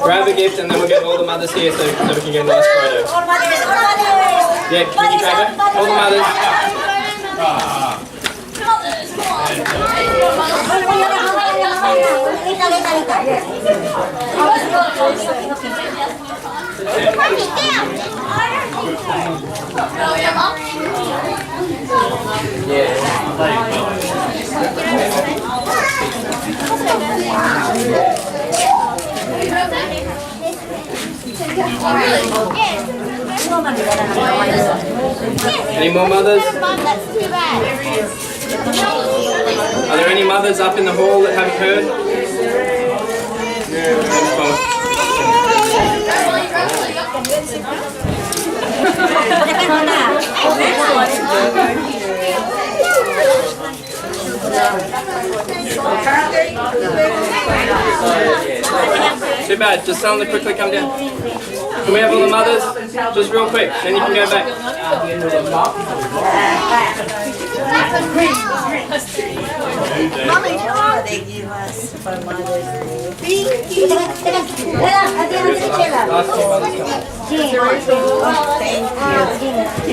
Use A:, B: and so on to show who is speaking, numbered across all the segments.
A: Grab a gift and then we'll get all the mothers here so we can get a nice photo.
B: All mothers.
A: Yeah, can you grab it? All the mothers. Any more mothers?
C: That's too bad.
A: Are there any mothers up in the hall that haven't heard? Too bad, just tell them to quickly come down. Can we have all the mothers? Just real quick, then you can go back.
B: They give us for Mother's Day. You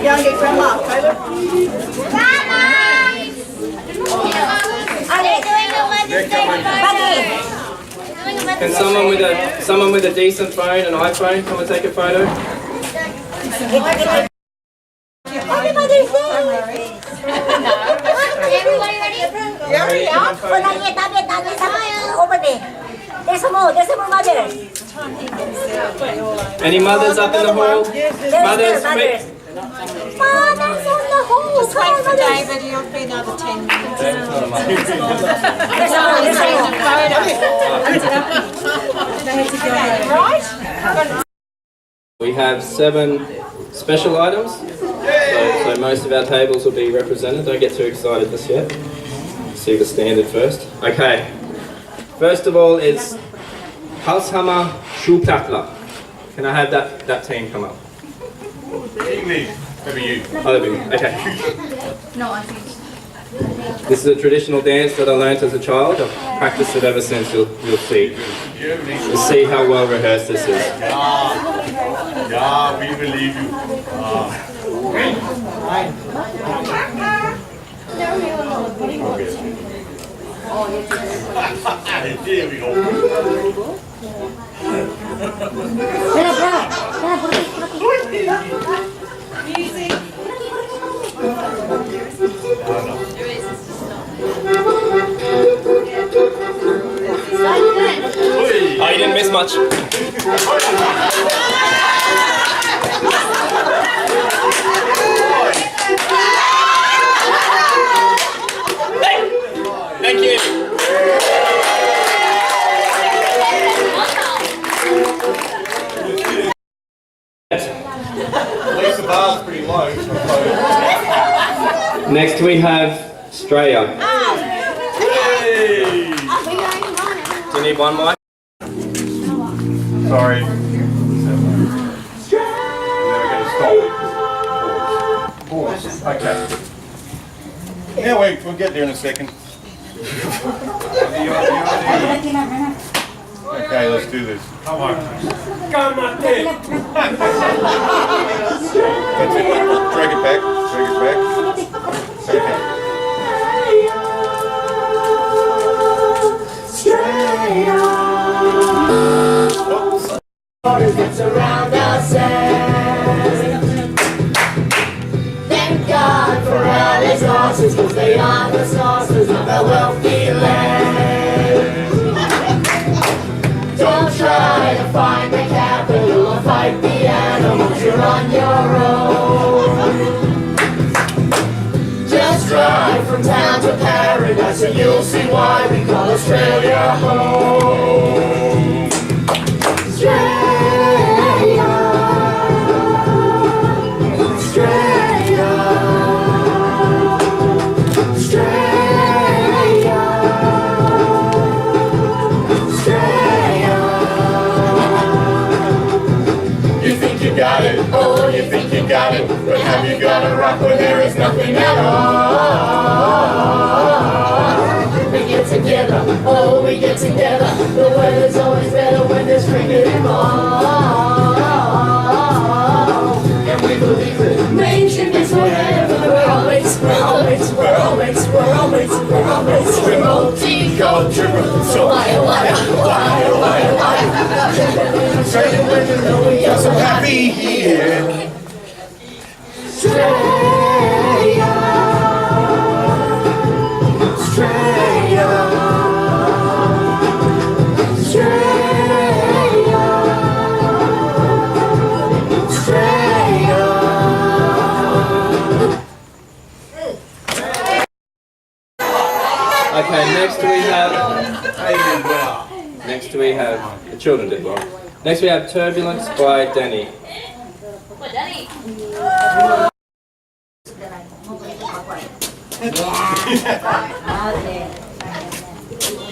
B: don't get grandma, Tyler?
C: Are they doing the Mother's Day photo?
A: Can someone with a decent phone, an iPhone, come and take a photo?
B: Happy Mother's Day!
C: Everybody ready?
B: Over there. There's some more mothers.
A: Any mothers up in the hall? Mothers, quick.
B: Mothers on the hall.
D: Wait for David, he'll be another 10 minutes.
B: There's some more.
D: Right?
A: We have 7 special items, so most of our tables will be represented. Don't get too excited just yet. See the standard first. Okay. First of all is Halshama Schulplattler. Can I have that team come up?
E: English. Maybe you.
A: Oh, that'd be good. Okay. This is a traditional dance that I learnt as a child. I've practiced it ever since. You'll see. You'll see how well rehearsed this is.
E: Yeah, we believe you. Here we go.
A: Oh, you didn't miss much. Thank you.
E: At least the bar's pretty low.
A: Next we have Straya.
E: Hey!
A: Do you need one mic?
E: Sorry. And then we're going to stop. Pause. Okay. Yeah, we'll get there in a second. Okay, let's do this. Come on. Come on, That's it. Drag it back. Drag it back. Okay.
C: Surround ourselves. Thank God for all his horses, 'cause they are the sources of our wealthy land. Don't try to find the capital or fight the animals, you're on your own. Just drive from town to paradise and you'll see why we call Australia home. Australia.
E: Got it, oh, you think you got it, but have you got a rock where there is nothing at all?
C: We get together, oh, we get together. The weather's always better when there's Trinity Mall. And we believe that Main Street is forever. We're all mates, we're all mates, we're all mates, we're all mates, we're all mates. Multicultural, so why? Australia, when you know we are so happy here. Australia, Australia, Australia, Australia.
A: Okay, next we have the children did well. Next we have Turbulence by Danny.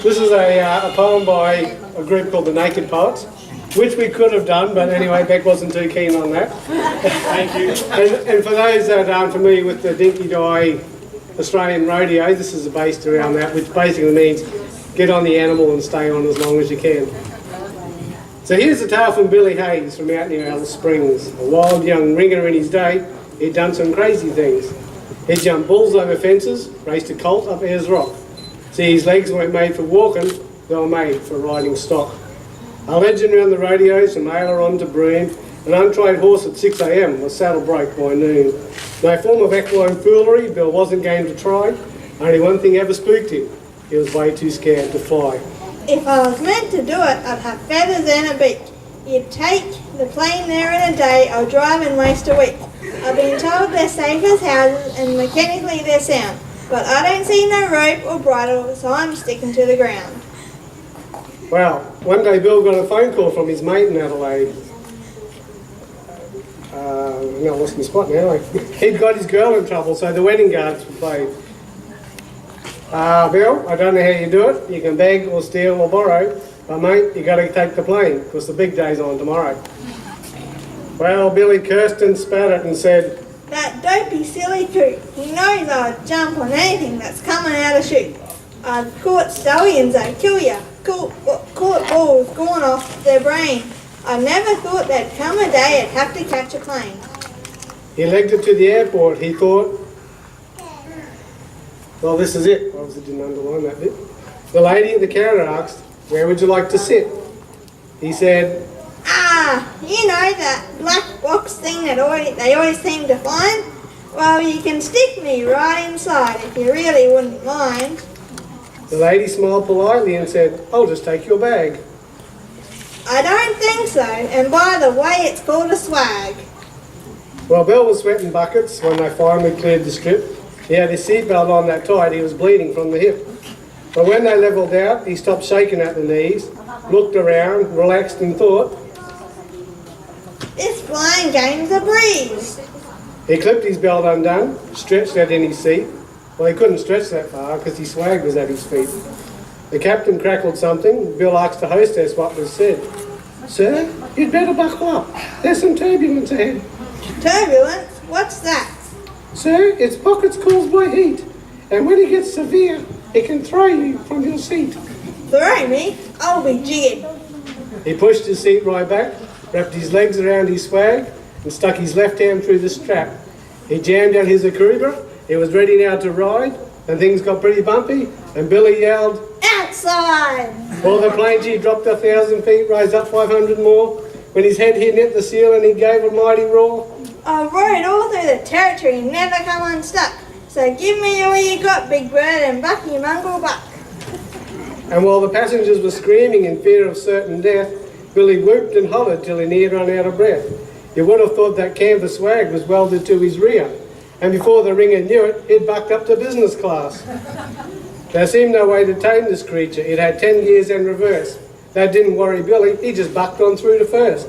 F: This is a poem by a group called the Naked Poets, which we could have done, but anyway, Beck wasn't too keen on that. Thank you. And for those that aren't familiar with the Dinky Die Australian rodeo, this is based around that, which basically means get on the animal and stay on as long as you can. So here's a tale from Billy Hayes from out near Alice Springs. A wild young ringer in his day, he'd done some crazy things. He'd jumped bulls over fences, raced a colt up Ayers Rock. See, his legs weren't made for walking, they were made for riding stock. A legend around the rodeos from Aileron to Broome, an untrained horse at 6 a.m. was saddle broke by noon. No form of equine foolery, Bill wasn't game to try. Only one thing ever spooked him, he was way too scared to fly.
G: If I was meant to do it, I'd have feathers and a beak. You'd take the plane there in a day, I'll drive and waste a week. I've been told they're safe as houses and mechanically they're sound, but I don't see no rope or bridle, so I'm sticking to the ground.
F: Well, one day Bill got a phone call from his mate in Adelaide. I lost my spot now. He'd got his girl in trouble, so the wedding guards were played. Bill, I don't know how you do it. You can beg or steal or borrow, but mate, you got to take the plane, because the big day's on tomorrow. Well, Billy cursed and spat it and said,
G: That dopey silly coot, he knows I'd jump on anything that's coming out of chute. I've caught stallions, I'd kill ya, caught bulls going off their brain. I never thought there'd come a day I'd have to catch a plane.
F: he legged it to the airport. He thought, well, this is it. Obviously didn't underline that bit. The lady at the counter asked, where would you like to sit? He said,
G: You know that black box thing that they always seem to find? Well, you can stick me right inside if you really wouldn't mind.
F: the lady smiled politely and said, I'll just take your bag.
G: I don't think so, and by the way, it's called a swag.
F: Well, Bill was sweating buckets when they finally cleared the strip. He had his seatbelt on that tight, he was bleeding from the hip. But when they levelled out, he stopped shaking at the knees, looked around, relaxed and thought,
G: This flying game's a breeze.
F: he clipped his belt undone, stretched out in his seat. Well, he couldn't stretch that far because his swag was at his feet. The captain crackled something. Bill asked the hostess what was said. Sir, you'd better buckle up. There's some turbulence ahead.
G: Turbulence? What's that?
F: Sir, it's pockets caused by heat. And when it gets severe, it can throw you from your seat.
G: Throw me? I'll be jiggered.
F: He pushed his seat right back, wrapped his legs around his swag, and stuck his left hand through the strap. He jammed out his Akubra. He was ready now to ride, and things got pretty bumpy, and Billy yelled,
G: Outside!
F: well, the plane G dropped 1,000 feet, rose up 500 more. When his head hit the ceiling, he gave a mighty roar.
G: I rode all through the territory and never come unstuck. So give me all you got, Big Bird, and buck your mongrel buck.
F: And while the passengers were screaming in fear of certain death, Billy whooped and hollered till he near run out of breath. You would have thought that canvas swag was welded to his rear, and before the ringer knew it, he'd bucked up to business class. There seemed no way to tame this creature. It had 10 gears and reverse. That didn't worry Billy, he just bucked on through to first.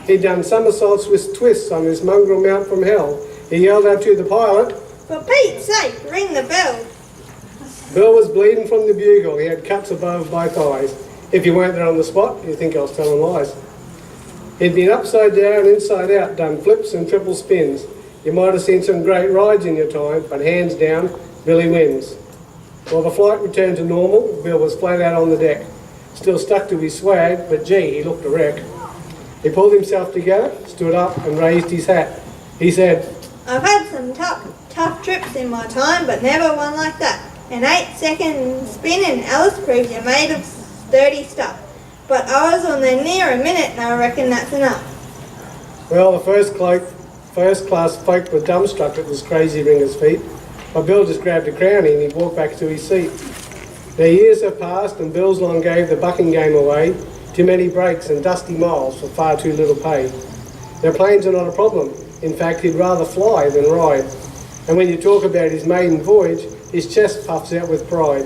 F: He'd done somersaults with twists on this mongrel mount from hell. He yelled out to the pilot,
G: For Pete's sake, ring the bell.
F: Bill was bleeding from the bugle. He had cuts above both eyes. If you weren't there on the spot, you'd think I was telling lies. He'd been upside down, inside out, done flips and triple spins. You might have seen some great rides in your time, but hands down, Billy wins. While the flight returned to normal, Bill was flat out on the deck. still stuck to his swag, but gee, he looked a wreck. He pulled himself together, stood up and raised his hat. He said,
G: I've had some tough trips in my time, but never one like that. An 8-second spin in Alice proves you're made of sturdy stuff. But I was on there near a minute and I reckon that's enough.
F: well, the first class folk were dumbstruck at this crazy ringer's feat. But Bill just grabbed a crownie and he walked back to his seat. The years have passed and Bill's long gave the bucking game away. Too many breaks and dusty miles for far too little pay. Now planes are not a problem. In fact, he'd rather fly than ride. And when you talk about his maiden voyage, his chest puffs out with pride.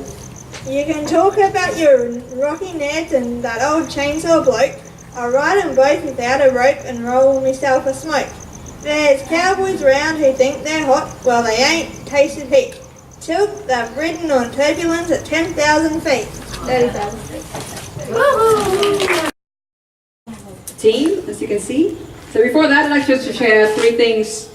G: You can talk about your Rocky Neds and that old chainsaw bloke. I ride them both without a rope and roll myself a smoke. There's cowboys round who think they're hot, well they ain't tasted heat. Till they've ridden on turbulence at 10,000 feet. 30,000 feet.
H: Team, as you can see. So before that, I'd like just to share 3 things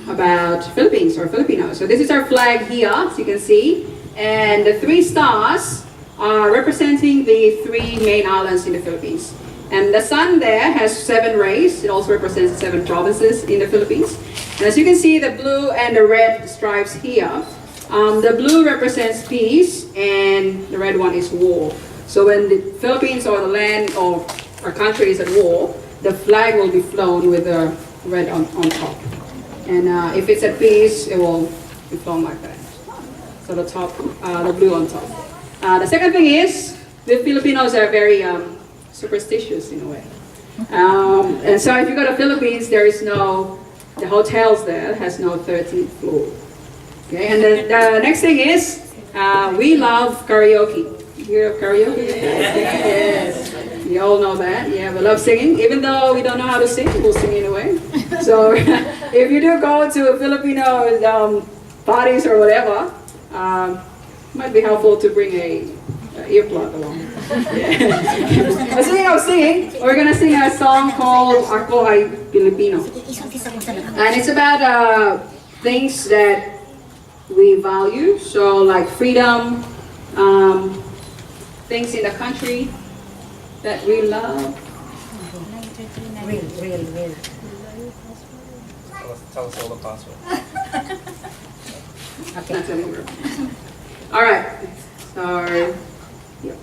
H: about Philippines or Filipinos. So this is our flag here, as you can see. And the 3 stars are representing the 3 main islands in the Philippines. And the sun there has 7 rays. It also represents 7 provinces in the Philippines. And as you can see, the blue and the red stripes here. The blue represents peace and the red one is war. So when the Philippines or the land or our country is at war, the flag will be flown with the red on top. And if it's at peace, it will be flown like that. So the top, the blue on top. The second thing is, the Filipinos are very superstitious in a way. And so if you go to Philippines, there is no, the hotels there has no 13th floor. Okay, and the next thing is, we love karaoke. You hear of karaoke? Yes. You all know that. Yeah, we love singing. Even though we don't know how to sing, we'll sing anyway. So if you do go to Filipino parties or whatever, might be helpful to bring a earplug along. Yeah. Speaking of singing, we're gonna sing a song called Ako Ay Pilipino. And it's about things that we value, so like freedom, things in the country that we love.
B: Real.
A: Tell us all the password.
H: That's over. All right. So, yeah.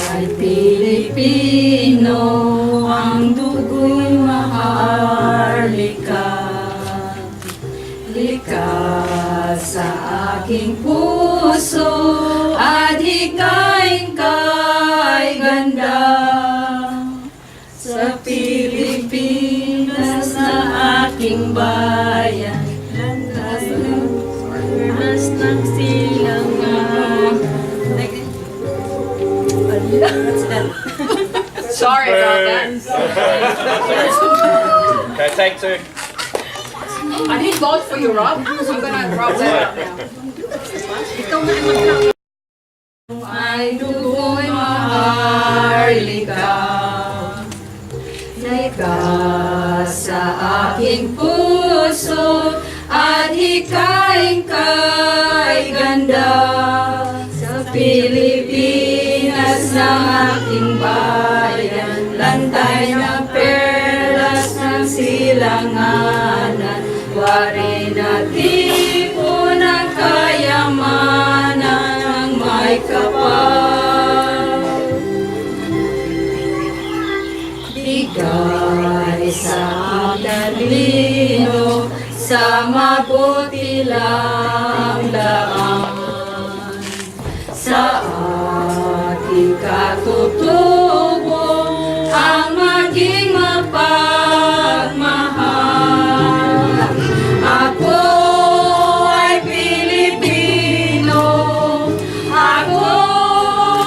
C: Ay Pilipino, ang dugo'y maharlika. Likas sa aking puso, at hikain kay ganda. Sa Pilipinas na aking bayan, landas ng silangan.
H: Sorry about that.
A: Okay, take 2.
H: I did vote for you, Rob. So I'm gonna drop that out now.
C: Ay dugo'y maharlika. Likas sa aking puso, at hikain kay ganda. Sa Pilipinas na aking bayan, lantay na perlas ng silanganan. Wari na tipo ng kayamanan ng may kapal. Bigay sa talino, sa mabuti lang daan. Sa ating katutubo, ang maging mapagmahal. Ako ay Pilipino, ako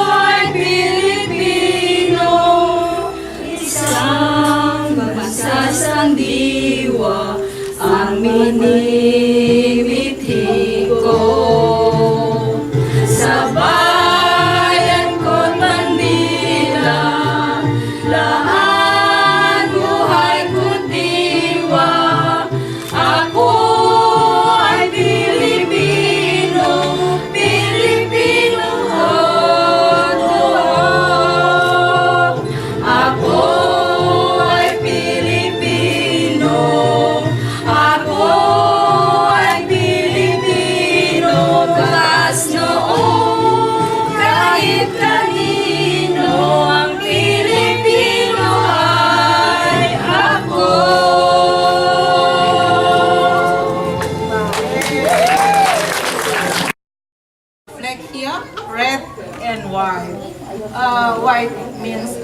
C: ay Pilipino, isang magsasang diwa ang minimithi ko. Sa bayan ko't
D: red and white. White means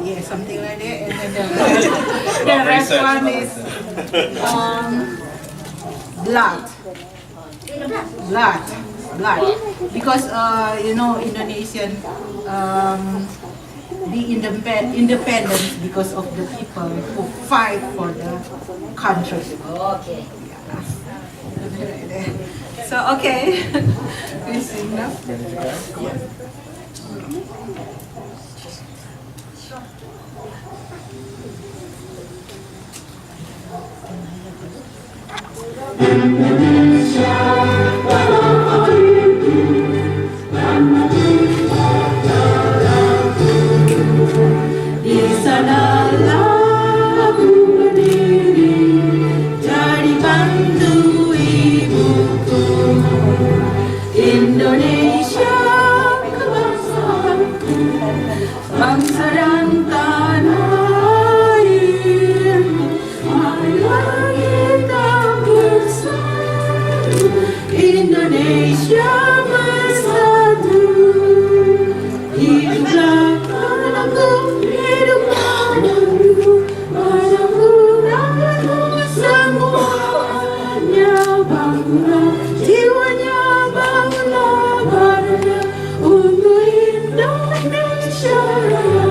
D: yeah, something like that. And then the red one is blood. Because you know, Indonesian be independent because of the people who fight for the country.
B: Okay.
D: So okay, we sing now.
C: Di sanalah aku berdiri jadi pandu ibuku. Indonesia kebangsaanku, bangsa dan tanah airku. Marilah kita bersatu, Indonesia bersatu. Hiduplah padaku, hiduplah padaku, padaku dan semuanya. Bangunlah jiwanya, bangunlah badannya untuk Indonesia Raya.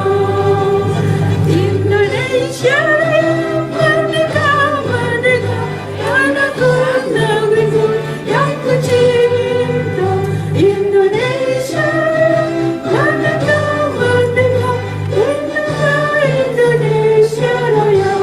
C: Indonesia Raya, merdeka, merdeka, tanahku, negeriku yang ku cinta. Indonesia Raya, merdeka, merdeka, Indonesia Raya.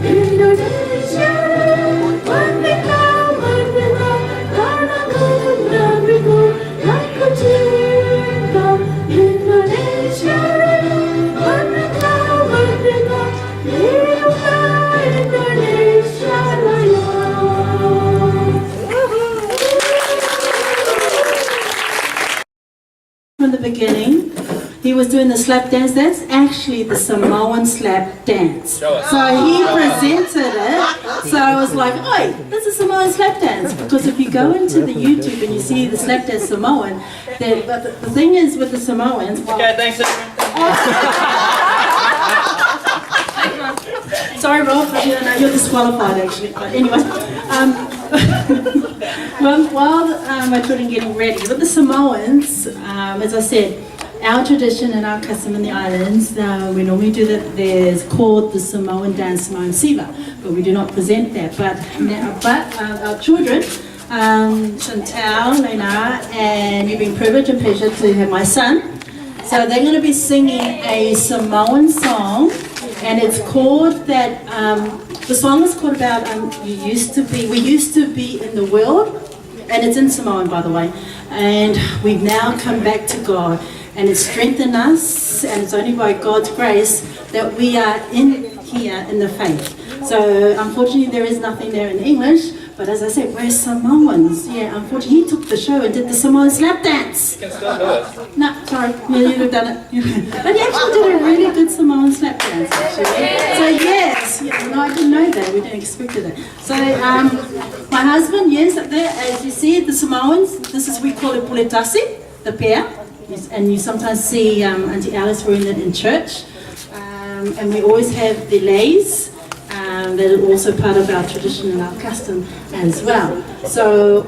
C: Indonesia Raya, merdeka, merdeka, tanahku, negeriku yang ku cinta. Indonesia Raya, merdeka, merdeka, hiduplah Indonesia Raya.
I: From the beginning, he was doing the slap dance. That's actually the Samoan slap dance. So he presented it. So I was like, "Oi, that's a Samoan slap dance." Because if you go into the YouTube and you see the slap dance Samoan, but the thing is with the Samoans.
A: Okay, thanks everyone.
I: Sorry, Rolf, you're disqualified actually. But anyway, while my children getting ready, with the Samoans, as I said, our tradition and our custom in the islands, we normally do that. There's called the Samoan dance, Samoan Siva, but we do not present that. But our children, Chantal, Naina, and you've been privileged and pleasure to have my son. So they're going to be singing a Samoan song, and it's called that. The song is called about we used to be in the world, and it's in Samoan, by the way, and we've now come back to God, and it's strengthened us, and it's only by God's grace that we are in here in the faith. So unfortunately there is nothing there in English, but as I said, we're Samoans. Yeah, unfortunately he took the show and did the Samoan slap dance.
A: You can still do it.
I: No, sorry, yeah, you'd have done it. But he actually did a really good Samoan slap dance, actually. So yes, yeah, no, I didn't know that. We didn't expect that. So my husband, yes, up there, as you see, the Samoans, this is, we call it puletasi, the pear. Yes, and you sometimes see Auntie Alice wearing it in church. And we always have the leis. That are also part of our tradition and our custom as well. So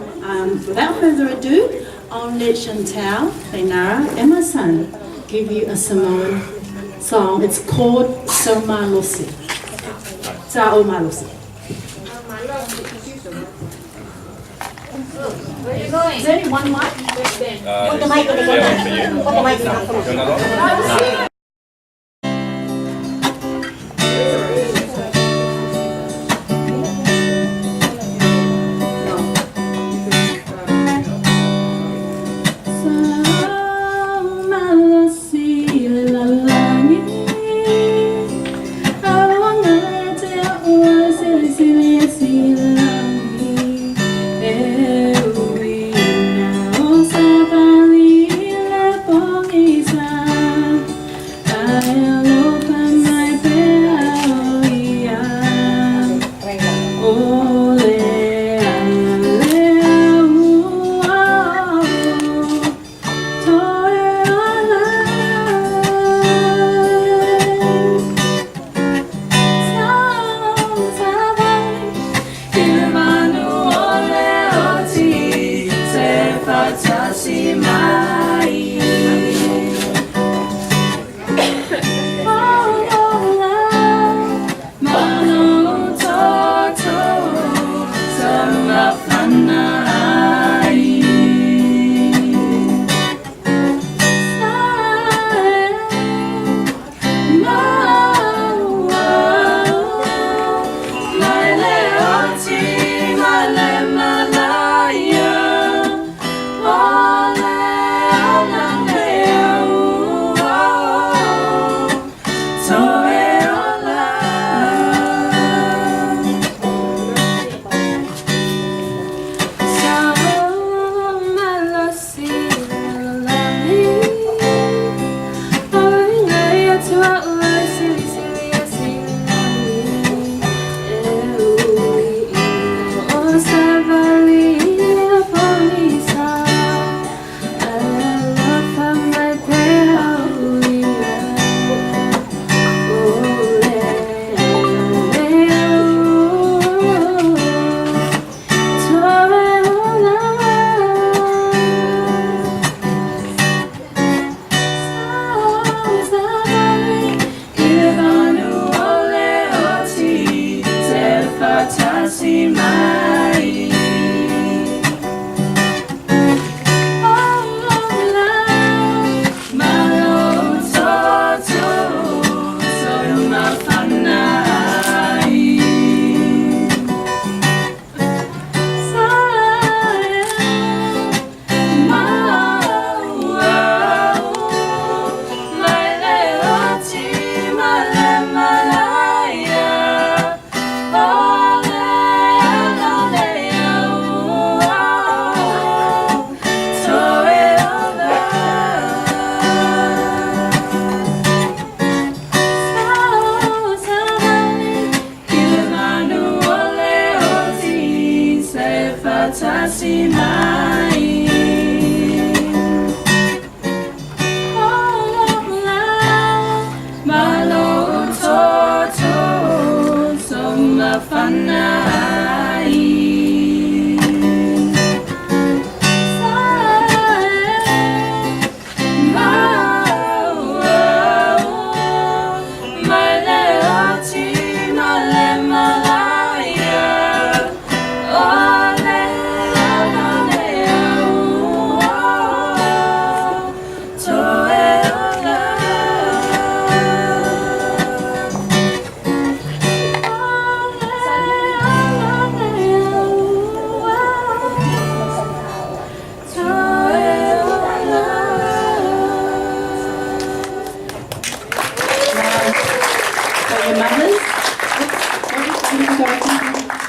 I: without further ado, I'll let Chantal, Ainara, and my son give you a Samoan song. It's called Sa O Malosi. Sa O Malosi.
B: Where are you going?
I: Is there only one mic?
B: Put the mic in the Put the mic in the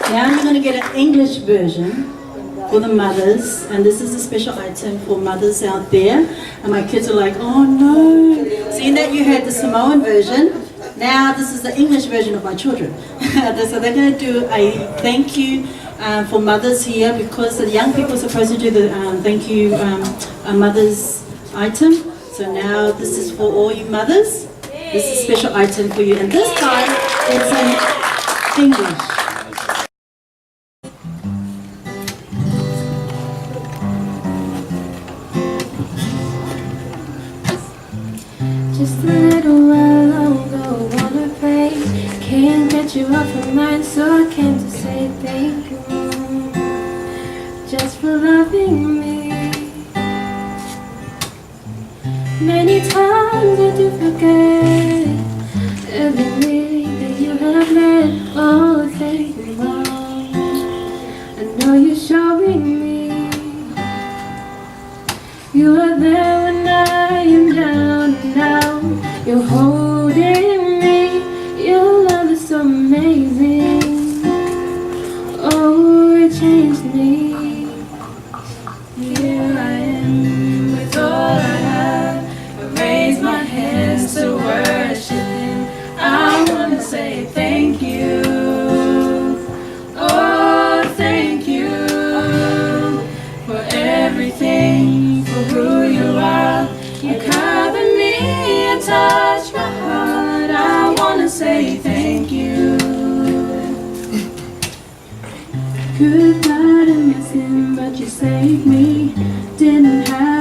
I: Now you're going to get an English version for the mothers, and this is a special item for mothers out there. And my kids are like, oh no. Seeing that you had the Samoan version, now this is the English version of my children. So they're going to do a thank you for mothers here, because the young people are supposed to do the thank you mothers item. So now this is for all you mothers. This is a special item for you, and this time it's in English.
C: Just a little while ago, wanna pray. Can't get you off my mind, so I came to say thank you. Just for loving me. Many times I do forget every week that you have met. Oh, thank you, Mom. I know you're showing me. You are there when I am down and out. You're holding me. Your love is so amazing. Oh, it changed me. Here I am with all I have. I raise my hands to worship Him. I want to say thank you. Oh, thank you for everything, for who you are. You cover me and touch my heart. I want to say thank you. Good God, I'm missing, but you saved me. Didn't have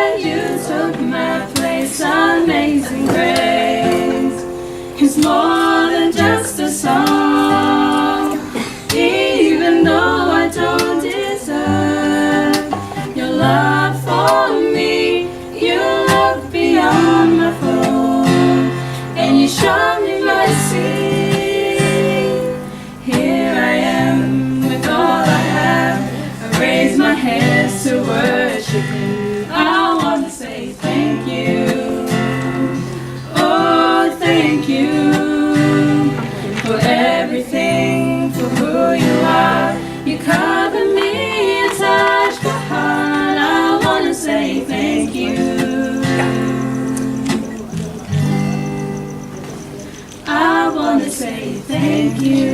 C: and you took my place. Amazing grace is more than just a song. Even though I don't deserve your love for me, you look beyond my fault and you show me mercy. Here I am with all I have. I raise my hands to worship you. I want to say thank you. Oh, thank you for everything, for who you are. You cover me and touch my heart. I want to say thank you. I want to say thank you.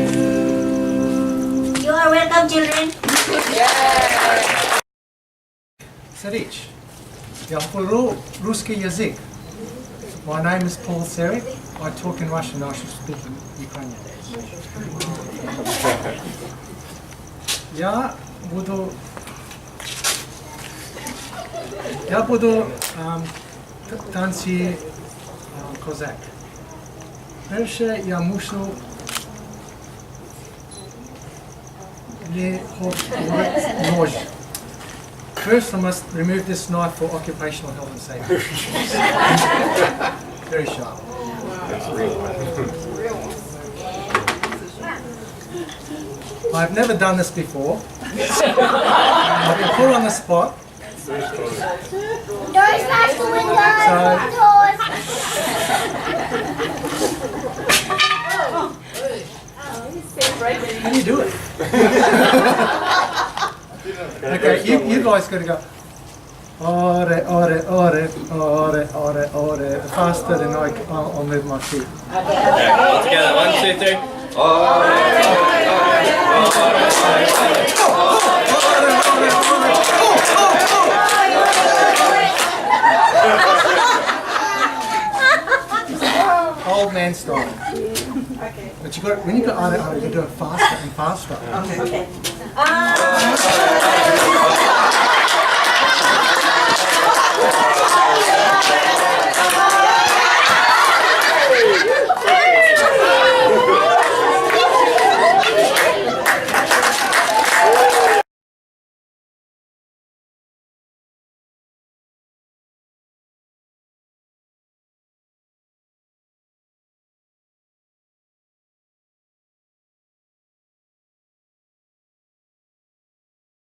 B: You are welcome, children.
J: Sarich, я говорю русский язык. My name is Paul Serik. I talk in Russian. I should speak in Ukrainian. Я буду танці козак. Перше я мушу нож. First, I must remove this knife for occupational health and safety. Very sharp. I've never done this before. I've been put on the spot.
B: Doors smash the windows.
J: How do you do it? Okay, you guys got to go. Ore, ore, ore, ore, ore, ore. Faster than I'll move my feet.
A: Okay, all together. 1, 2, 3.
J: Old man style. But you got when you got ore, ore, you do it faster and faster.
B: Okay.